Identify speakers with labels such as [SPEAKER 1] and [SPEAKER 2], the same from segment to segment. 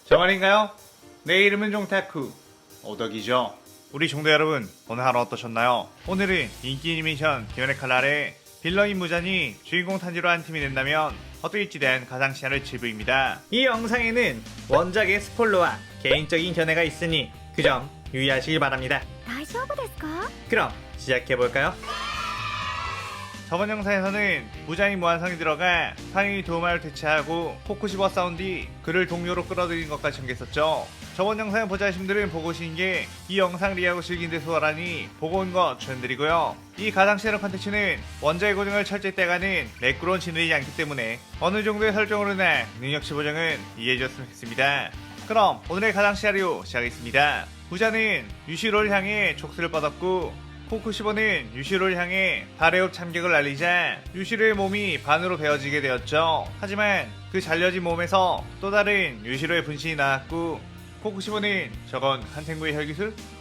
[SPEAKER 1] 저 말인가요? 내 이름은 종타쿠 오덕이죠. 우리 종대 여러분, 오늘 하루 어떠셨나요? 오늘은 인기 애니메이션 기원의 칼날의 빌런인 무잔이 주인공 탄지로 한 팀이 된다면 어떨지 대한 가상 시나리오 7부입니다. 이 영상에는 원작의 스포일러와 개인적인 견해가 있으니 그 점 유의하시길 바랍니다.
[SPEAKER 2] 大丈夫ですか?
[SPEAKER 1] 그럼 시작해볼까요? 저번 영상에서는 무장이 무한성이 들어가 상인이 도마를 대체하고 포크 씹어 싸운 뒤 그를 동료로 끌어들인 것까지 전개했었죠. 저번 영상을 보자 하신 분들은 보고 오신 게 이 영상 리하고 즐긴 데 수월하니 보고 온 거 추천드리고요. 이 가상 시나리오 컨텐츠는 원작의 고증을 철저히 떼가는 매끄러운 진행이지 않기 때문에 어느 정도의 설정으로나 능력치 보정은 이해해줬으면 좋겠습니다. 그럼 오늘의 가상 시나리오 시작하겠습니다. 부자는 유시로를 향해 족수를 뻗었고 코쿠시보는 유시로를 향해 달의 흡 참격을 날리자 유시로의 몸이 반으로 베어지게 되었죠. 하지만 그 잘려진 몸에서 또 다른 유시로의 분신이 나왔고 코쿠시보는 저건 한탱구의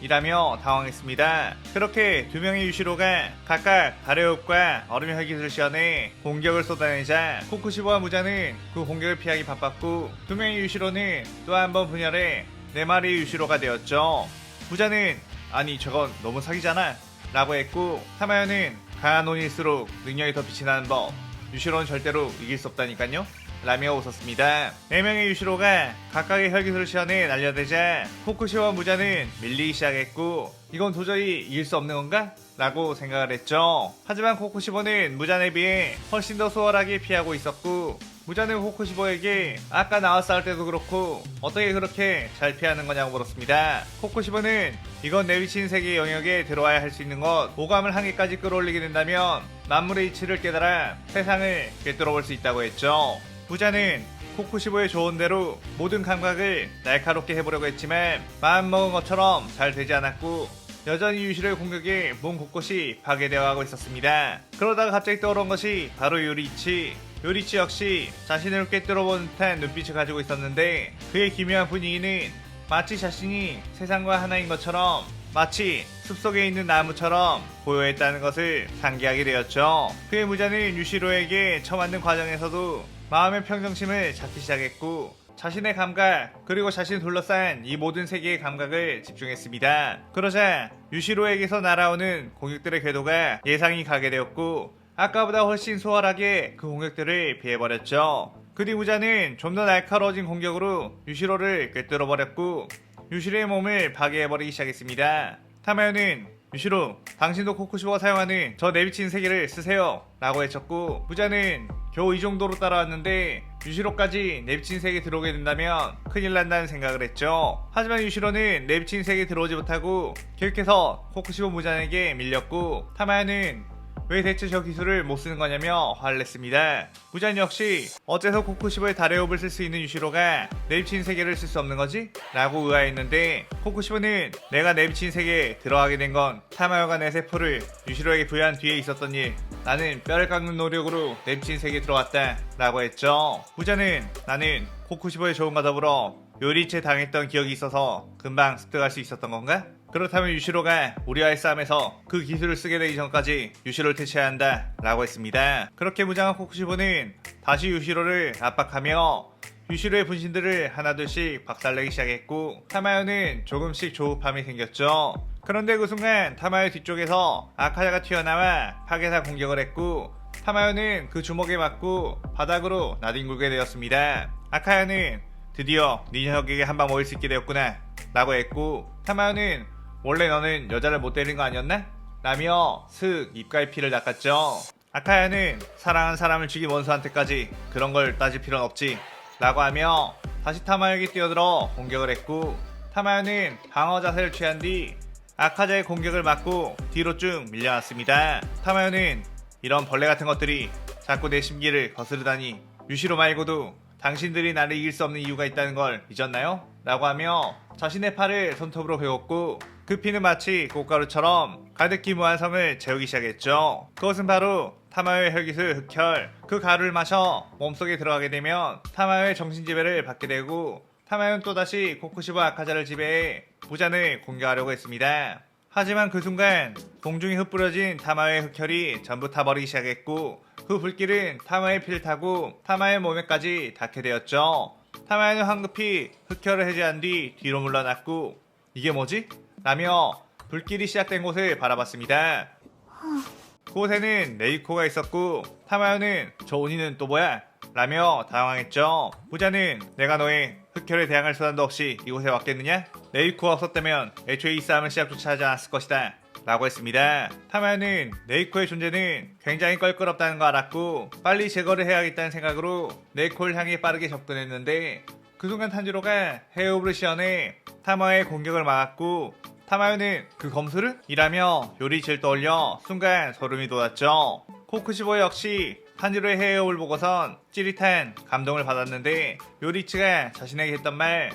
[SPEAKER 1] 혈기술이라며 당황했습니다. 그렇게 두 명의 유시로가 각각 달의 흡과 얼음의 혈기술을 시연해 공격을 쏟아내자 코쿠시보와 무자는 그 공격을 피하기 바빴고 두 명의 유시로는 또 한 번 분열해 네 마리의 유시로가 되었죠. 무자는 아니 저건 너무 사기잖아 라고 했고 타마요는 강한 혼일수록 능력이 더 빛이 나는 법 유시로는 절대로 이길 수 없다니깐요 라며 웃었습니다. 4명의 유시로가 각각의 혈기술을 시연해 날려대자 코쿠시와 무자는 밀리기 시작했고 이건 도저히 이길 수 없는 건가? 라고 생각을 했죠. 하지만 코쿠시보는 무잔에 비해 훨씬 더 수월하게 피하고 있었고 무자는 코쿠시보에게 아까 나와 싸울 때도 그렇고 어떻게 그렇게 잘 피하는 거냐고 물었습니다. 코쿠시보는 이건 내 위치인 세계의 영역에 들어와야 할 수 있는 것 오감을 한계까지 끌어올리게 된다면 만물의 이치를 깨달아 세상을 꿰뚫어볼 수 있다고 했죠. 무자는 코쿠시보의 조언대로 모든 감각을 날카롭게 해보려고 했지만 마음먹은 것처럼 잘 되지 않았고 여전히 유시로의 공격에 몸 곳곳이 파괴되어 가고 있었습니다. 그러다가 갑자기 떠오른 것이 바로 요리치. 요리치 역시 자신을 꿰뚫어본 듯한 눈빛을 가지고 있었는데 그의 기묘한 분위기는 마치 자신이 세상과 하나인 것처럼 마치 숲속에 있는 나무처럼 보여했다는 것을 상기하게 되었죠. 그의 무자는 유시로에게 처음 만든 과정에서도 마음의 평정심을 찾기 시작했고 자신의 감각 그리고 자신을 둘러싼 이 모든 세계의 감각을 집중했습니다. 그러자 유시로에게서 날아오는 공격들의 궤도가 예상이 가게 되었고 아까보다 훨씬 수월하게 그 공격들을 피해버렸죠. 그 뒤 무자는 좀 더 날카로워진 공격으로 유시로를 꿰뚫어버렸고 유시로의 몸을 파괴해버리기 시작했습니다. 타마요는 유시로 당신도 코쿠시보가 사용하는 저 내비친 세계를 쓰세요 라고 외쳤고 무자는 겨우 이 정도로 따라왔는데 유시로까지 내비친 세계에 들어오게 된다면 큰일 난다는 생각을 했죠. 하지만 유시로는 내비친 세계에 들어오지 못하고 계속해서 코쿠시보 무자에게 밀렸고 타마야는 왜 대체 저 기술을 못 쓰는 거냐며 화를 냈습니다. 무잔 역시 어째서 코쿠시보의 달의 호흡을 쓸 수 있는 유시로가 내비친 세계를 쓸 수 없는 거지? 라고 의아했는데 코쿠시보는 내가 내비친 세계에 들어가게 된 건 타마요가 내 세포를 유시로에게 부여한 뒤에 있었던 일 나는 뼈를 깎는 노력으로 내비친 세계에 들어왔다 라고 했죠. 무자는 나는 코쿠시보의 조언과 더불어 요리체 당했던 기억이 있어서 금방 습득할 수 있었던 건가? 그렇다면 유시로가 우리와의 싸움에서 그 기술을 쓰게 되기 전까지 유시로를 퇴치해야 한다 라고 했습니다. 그렇게 무장한 코쿠시보는 다시 유시로를 압박하며 유시로의 분신들을 하나둘씩 박살내기 시작했고 타마요는 조금씩 조급함이 생겼죠. 그런데 그 순간 타마요 뒤쪽에서 아카자가 튀어나와 파괴사 공격을 했고 타마요는 그 주먹에 맞고 바닥으로 나뒹굴게 되었습니다. 아카야는 드디어 네 녀석에게 한 방 먹일 수 있게 되었구나 라고 했고 타마요는 원래 너는 여자를 못 때린 거 아니었나? 라며 슥 입가에 피를 닦았죠. 아카야는 사랑한 사람을 죽인 원수한테까지 그런 걸 따질 필요는 없지 라고 하며 다시 타마요에게 뛰어들어 공격을 했고 타마요는 방어 자세를 취한 뒤 아카자의 공격을 막고 뒤로 쭉 밀려났습니다. 타마요는 이런 벌레 같은 것들이 자꾸 내 심기를 거스르다니 유시로 말고도 당신들이 나를 이길 수 없는 이유가 있다는 걸 잊었나요? 라고 하며 자신의 팔을 손톱으로 베었고 그 피는 마치 꽃가루처럼 가득히 무한성을 채우기 시작했죠. 그것은 바로 타마요의 혈기술 흑혈. 그 가루를 마셔 몸속에 들어가게 되면 타마요의 정신지배를 받게 되고 타마요는 또다시 코쿠시보 아카자를 지배해 무잔을 공격하려고 했습니다. 하지만 그 순간 공중에 흩뿌려진 타마요의 흑혈이 전부 타버리기 시작했고 그 불길은 타마의 피를 타고 타마의 몸에까지 닿게 되었죠. 타마야는 황급히 흑혈을 해제한 뒤 뒤로 물러났고 이게 뭐지? 라며 불길이 시작된 곳을 바라봤습니다. 그곳에는 네이코가 있었고 타마야는 저 오니는 또 뭐야? 라며 당황했죠. 부자는 내가 너의 흑혈에 대항할 수단도 없이 이곳에 왔겠느냐? 네이코가 없었다면 애초에 이 싸움을 시작조차 하지 않았을 것이다 라고 했습니다. 타마야는 네이코의 존재는 굉장히 껄끄럽다는 거 알았고 빨리 제거를 해야겠다는 생각으로 네이코를 향해 빠르게 접근했는데 그 순간 탄지로가 헤어브를 시연해 타마야의 공격을 막았고 타마야는 그 검수를? 이라며 요리치를 떠올려 순간 소름이 돋았죠. 코쿠시보 역시 탄지로의 헤어업을 보고선 찌릿한 감동을 받았는데 요리치가 자신에게 했던 말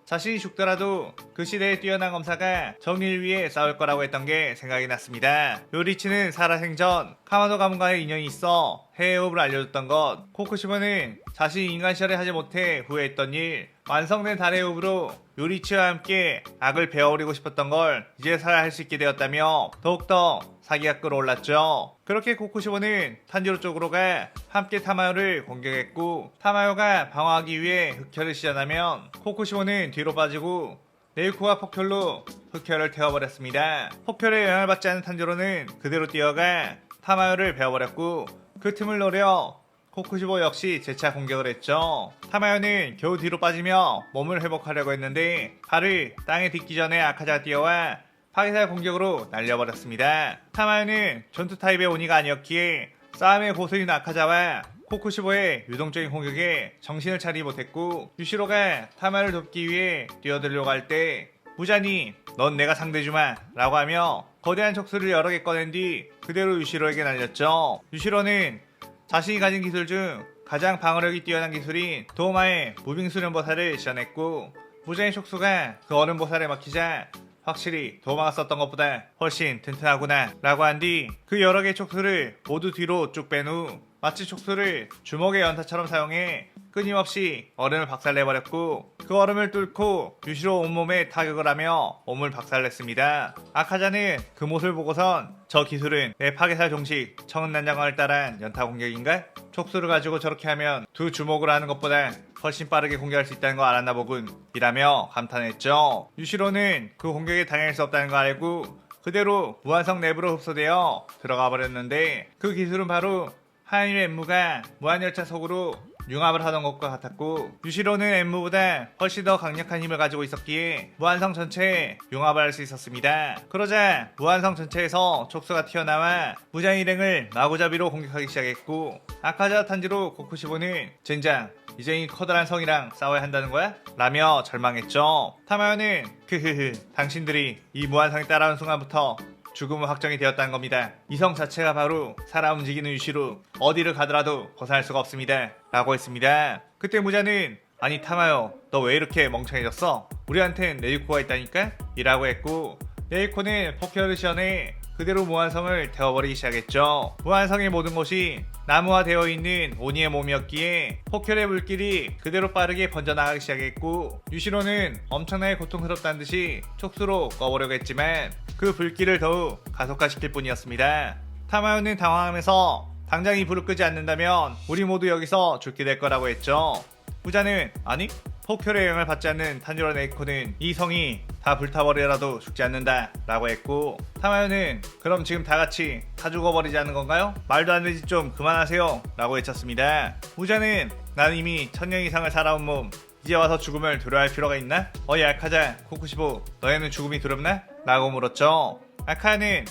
[SPEAKER 1] 자신이 죽더라도 그 시대의 뛰어난 검사가 정의를 위해 싸울 거라고 했던 게 생각이 났습니다. 요리치는 살아생전 카마도 가문과의 인연이 있어 헤어업을 알려줬던 것 코쿠시보는 자신이 인간 시절에 하지 못해 후회했던 일 완성된 달의 호흡으로 요리치와 함께 악을 베어버리고 싶었던 걸 이제서야 할 수 있게 되었다며 더욱더 사기가 끌어올랐죠. 그렇게 코쿠시보는 탄지로 쪽으로 가 함께 타마요를 공격했고 타마요가 방어하기 위해 흑혈을 시전하면 코쿠시보는 뒤로 빠지고 네이코가 폭혈로 흑혈을 태워버렸습니다. 폭혈에 영향을 받지 않은 탄지로는 그대로 뛰어가 타마요를 베어버렸고 그 틈을 노려 코쿠시보 역시 재차 공격을 했죠. 타마요는 겨우 뒤로 빠지며 몸을 회복하려고 했는데 발을 땅에 딛기 전에 아카자가 뛰어와 파괴살 공격으로 날려버렸습니다. 타마요는 전투 타입의 오니가 아니었기에 싸움의 고수인 아카자와 코쿠시보의 유동적인 공격에 정신을 차리지 못했고 유시로가 타마요를 돕기 위해 뛰어들려고 할 때 무자니 넌 내가 상대주마 라고 하며 거대한 촉수를 여러 개 꺼낸 뒤 그대로 유시로에게 날렸죠. 유시로는 자신이 가진 기술 중 가장 방어력이 뛰어난 기술인 도마의 무빙 수련보살을 시전했고 무자의 촉수가 그 얼음보살에 막히자 확실히 도마가 썼던 것보다 훨씬 튼튼하구나 라고 한 뒤 그 여러 개의 촉수를 모두 뒤로 쭉 뺀 후 마치 촉수를 주먹의 연타처럼 사용해 끊임없이 얼음을 박살내버렸고 그 얼음을 뚫고 유시로 온몸에 타격을 하며 몸을 박살냈습니다. 아카자는 그 모습을 보고선 저 기술은 내 파괴살 종식 청은난장관을 따른 연타 공격인가? 촉수를 가지고 저렇게 하면 두 주먹으로 하는 것보다 훨씬 빠르게 공격할 수 있다는 거 알았나 보군 이라며 감탄했죠. 유시로는 그 공격에 당할 수 없다는 거 알고 그대로 무한성 내부로 흡수되어 들어가 버렸는데 그 기술은 바로 하얀의 엠무가 무한열차 속으로 융합을 하던 것과 같았고 유시로는 엠무보다 훨씬 더 강력한 힘을 가지고 있었기에 무한성 전체에 융합을 할 수 있었습니다. 그러자 무한성 전체에서 촉수가 튀어나와 무장 일행을 마구잡이로 공격하기 시작했고 아카자 탄지로 코쿠시보는 젠장 이제 이 커다란 성이랑 싸워야 한다는 거야? 라며 절망했죠. 타마요는 크흐흐 당신들이 이 무한성에 따라온 순간부터 죽음은 확정이 되었다는 겁니다. 이 성 자체가 바로 살아 움직이는 유시로 어디를 가더라도 벗어날 수가 없습니다 라고 했습니다. 그때 무자는 아니 타마요 너 왜 이렇게 멍청해졌어? 우리한텐 네이코가 있다니까? 이라고 했고 네이코는 포켓을 시연해 그대로 무한성을 태워버리기 시작했죠. 무한성의 모든 곳이 나무화되어 있는 오니의 몸이었기에 포켓의 물길이 그대로 빠르게 번져나가기 시작했고 유시로는 엄청나게 고통스럽다는 듯이 촉수로 꺼보려고 했지만 그 불길을 더욱 가속화시킬 뿐이었습니다. 타마요는 당황하면서 당장 이 불을 끄지 않는다면 우리 모두 여기서 죽게 될 거라고 했죠. 부자는 아니 포켓의 영향을 받지 않는 탄지로 네이코는 이 성이 다 불타버리라도 죽지 않는다 라고 했고 타마요는 그럼 지금 다같이 다 죽어버리지 않는 건가요? 말도 안 되지 좀 그만하세요 라고 외쳤습니다. 부자는 나는 이미 1000년 이상을 살아온 몸 이제 와서 죽음을 두려워할 필요가 있나? 어이 아카자 코쿠시보 너희는 죽음이 두렵나? 라고 물었죠. 아카는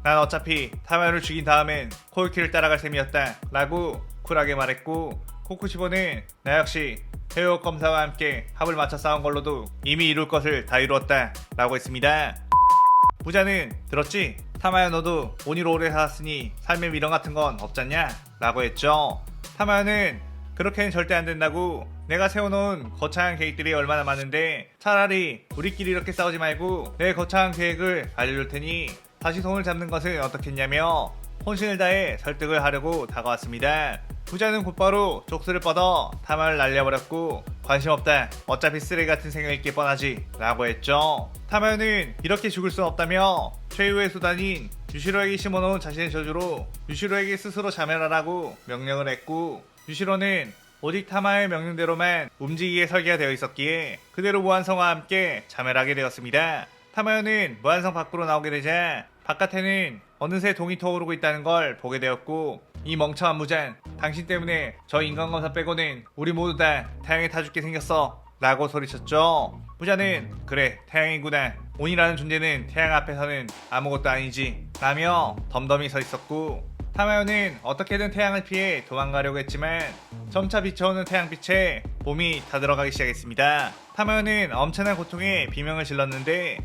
[SPEAKER 1] 난 어차피 타마요를 죽인 다음엔 코유키를 따라갈 셈이었다 라고 쿨하게 말했고 코쿠시보는 나 역시 헤어 검사와 함께 합을 맞춰 싸운 걸로도 이미 이룰 것을 다 이루었다 라고 했습니다. 부자는 들었지? 타마요 너도 오니로 오래 살았으니 삶의 미련 같은 건 없잖냐? 라고 했죠. 타마요는 그렇게는 절대 안 된다고 내가 세워놓은 거창한 계획들이 얼마나 많은데 차라리 우리끼리 이렇게 싸우지 말고 내 거창한 계획을 알려줄 테니 다시 손을 잡는 것은 어떻겠냐며 혼신을 다해 설득을 하려고 다가왔습니다. 부자는 곧바로 촉수를 뻗어 타마를 날려버렸고 관심 없다 어차피 쓰레기 같은 생각일 게 뻔하지 라고 했죠. 타마요는 이렇게 죽을 순 없다며 최후의 수단인 유시로에게 심어놓은 자신의 저주로 유시로에게 스스로 자멸하라고 명령을 했고 유시로는 오직 타마의 명령대로만 움직이게 설계가 되어 있었기에 그대로 무한성과 함께 참여를 하게 되었습니다. 타마요는 무한성 밖으로 나오게 되자 바깥에는 어느새 동이 터오르고 있다는 걸 보게 되었고, 이 멍청한 무잔, 당신 때문에 저 인간검사 빼고는 우리 모두 다 태양에 타 죽게 생겼어 라고 소리쳤죠. 무잔은 그래 태양이구나, 온이라는 존재는 태양 앞에서는 아무것도 아니지 라며 덤덤히 서 있었고, 타마요는 어떻게든 태양을 피해 도망가려고 했지만 점차 비춰오는 태양빛에 몸이 다 들어가기 시작했습니다. 타마요는 엄청난 고통에 비명을 질렀는데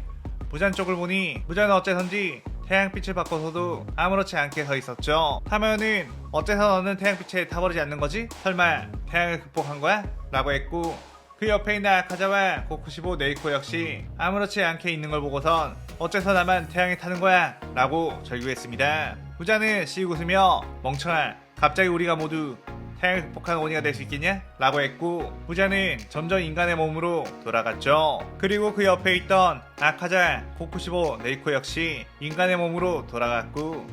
[SPEAKER 1] 무잔 쪽을 보니 무잔은 어째선지 태양빛을 바꿔서도 아무렇지 않게 서 있었죠. 타마요는 어째서 너는 태양빛에 타버리지 않는 거지? 설마 태양을 극복한 거야? 라고 했고, 그 옆에 있는 아카자와 고쿠시보 네이코 역시 아무렇지 않게 있는 걸 보고선 어째서 나만 태양에 타는 거야? 라고 절규했습니다. 무자는 씩 웃으며 멍청아, 갑자기 우리가 모두 태양을 극복한 오니가 될 수 있겠냐? 라고 했고, 무자는 점점 인간의 몸으로 돌아갔죠. 그리고 그 옆에 있던 아카자, 고쿠시보, 네이코 역시 인간의 몸으로 돌아갔고,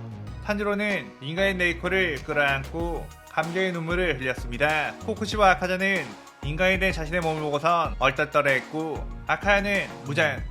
[SPEAKER 1] 탄지로는 인간의 네이코를 끌어안고 감격의 눈물을 흘렸습니다. 고쿠시보 아카자는 인간이 된 자신의 몸을 보고선 얼떨떨해했고, 아카야는 무장,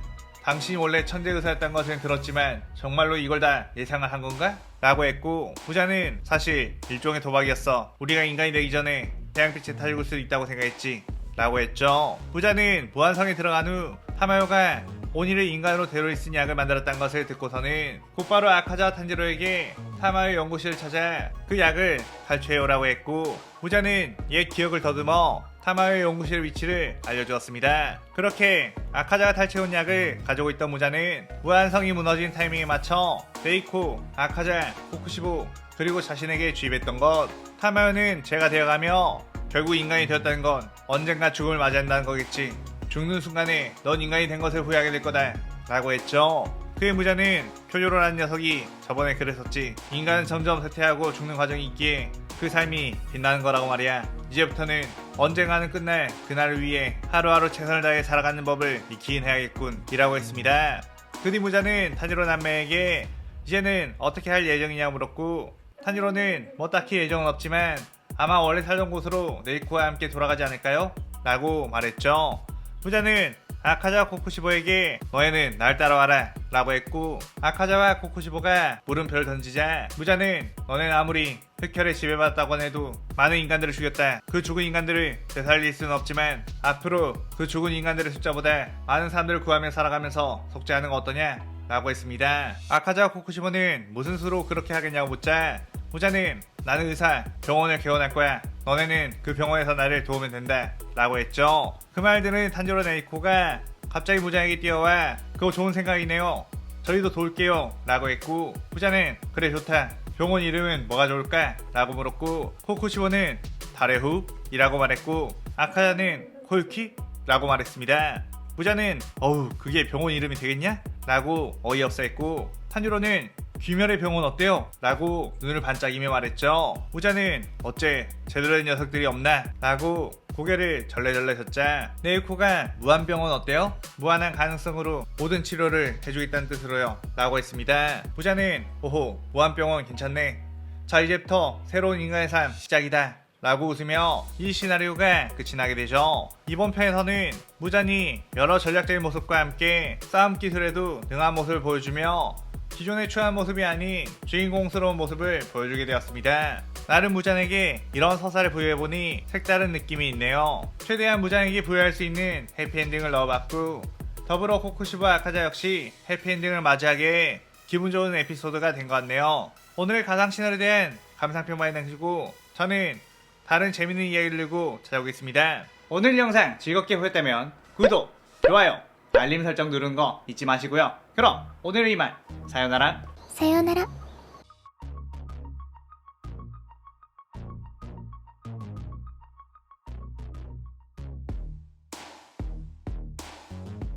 [SPEAKER 1] 당신이 원래 천재 의사였던 것은 들었지만 정말로 이걸 다 예상을 한 건가? 라고 했고, 부자는 사실 일종의 도박이었어. 우리가 인간이 되기 전에 태양빛에 타 죽을 수 있다고 생각했지 라고 했죠. 부자는 무한성에 들어간 후 타마요가 오니를 인간으로 데려올 수 있는 약을 만들었다는 것을 듣고서는 곧바로 아카자와 탄지로에게 타마요의 연구실을 찾아 그 약을 탈취해오라고 했고, 부자는 옛 기억을 더듬어 타마요의 연구실 위치를 알려주었습니다. 그렇게 아카자가 탈취해온 약을 가지고 있던 무자는 무한성이 무너진 타이밍에 맞춰 네이코, 아카자, 고쿠시보 그리고 자신에게 주입했던 것. 타마요는 죄가 되어가며 결국 인간이 되었다는 건 언젠가 죽음을 맞이한다는 거겠지. 죽는 순간에 넌 인간이 된 것을 후회하게 될 거다 라고 했죠. 그의 무자는 표조로라는 녀석이 저번에 그랬었지. 인간은 점점 쇠퇴하고 죽는 과정이 있기에 그 삶이 빛나는 거라고 말이야. 이제부터는 언젠가는 끝날 그날을 위해 하루하루 최선을 다해 살아가는 법을 익히긴 해야겠군 이라고 했습니다. 그 뒤 무자는 탄지로 남매에게 이제는 어떻게 할 예정이냐 물었고, 탄지로는 뭐 딱히 예정은 없지만 아마 원래 살던 곳으로 네이코와 함께 돌아가지 않을까요? 라고 말했죠. 무자는 아카자와 코쿠시보에게 너희는 날 따라와라 라고 했고, 아카자와 코쿠시보가 물음표를 던지자 무자는 너네는 아무리 흑혈에 지배받았다고 해도 많은 인간들을 죽였다. 그 죽은 인간들을 되살릴 수는 없지만 앞으로 그 죽은 인간들의 숫자보다 많은 사람들을 구하며 살아가면서 속죄하는 거 어떠냐? 라고 했습니다. 아카자와 코쿠시보는 무슨 수로 그렇게 하겠냐고 묻자 무자는 나는 의사, 병원을 개원할 거야. 너네는 그 병원에서 나를 도우면 된다 라고 했죠. 그 말 들은 탄지로 네이코가 갑자기 무자에게 뛰어와 그거 좋은 생각이네요. 저희도 도울게요 라고 했고, 무자는 그래 좋다. 병원 이름은 뭐가 좋을까? 라고 물었고, 코쿠시보는 다레후 이라고 말했고, 아카자는 코유키? 라고 말했습니다. 무자는 어우 그게 병원 이름이 되겠냐? 라고 어이없어 했고, 탄지로는 귀멸의 병원 어때요? 라고 눈을 반짝이며 말했죠. 무자는 어째 제대로 된 녀석들이 없나? 라고 고개를 절레절레 젓자 네이코가 무한병원 어때요? 무한한 가능성으로 모든 치료를 해주겠다는 뜻으로요 라고 했습니다. 무자는 오호 무한병원 괜찮네. 자 이제부터 새로운 인간의 삶 시작이다 라고 웃으며 이 시나리오가 끝이 나게 되죠. 이번 편에서는 무잔이 여러 전략적인 모습과 함께 싸움 기술에도 능한 모습을 보여주며 기존의 추한 모습이 아닌 주인공스러운 모습을 보여주게 되었습니다. 나름 무잔에게 이런 서사를 부여해보니 색다른 느낌이 있네요. 최대한 무잔에게 부여할 수 있는 해피엔딩을 넣어봤고, 더불어 코쿠시보 아카자 역시 해피엔딩을 맞이하기에 기분 좋은 에피소드가 된 것 같네요. 오늘 가상 시나리오에 대한 감상평 많이 남기고 저는 다른 재밌는 이야기를 들고 찾아오겠습니다. 오늘 영상 즐겁게 보셨다면 구독, 좋아요, 알림 설정 누르는 거 잊지 마시고요. 그럼 오늘은 이만. 사요나라.
[SPEAKER 2] さようなら。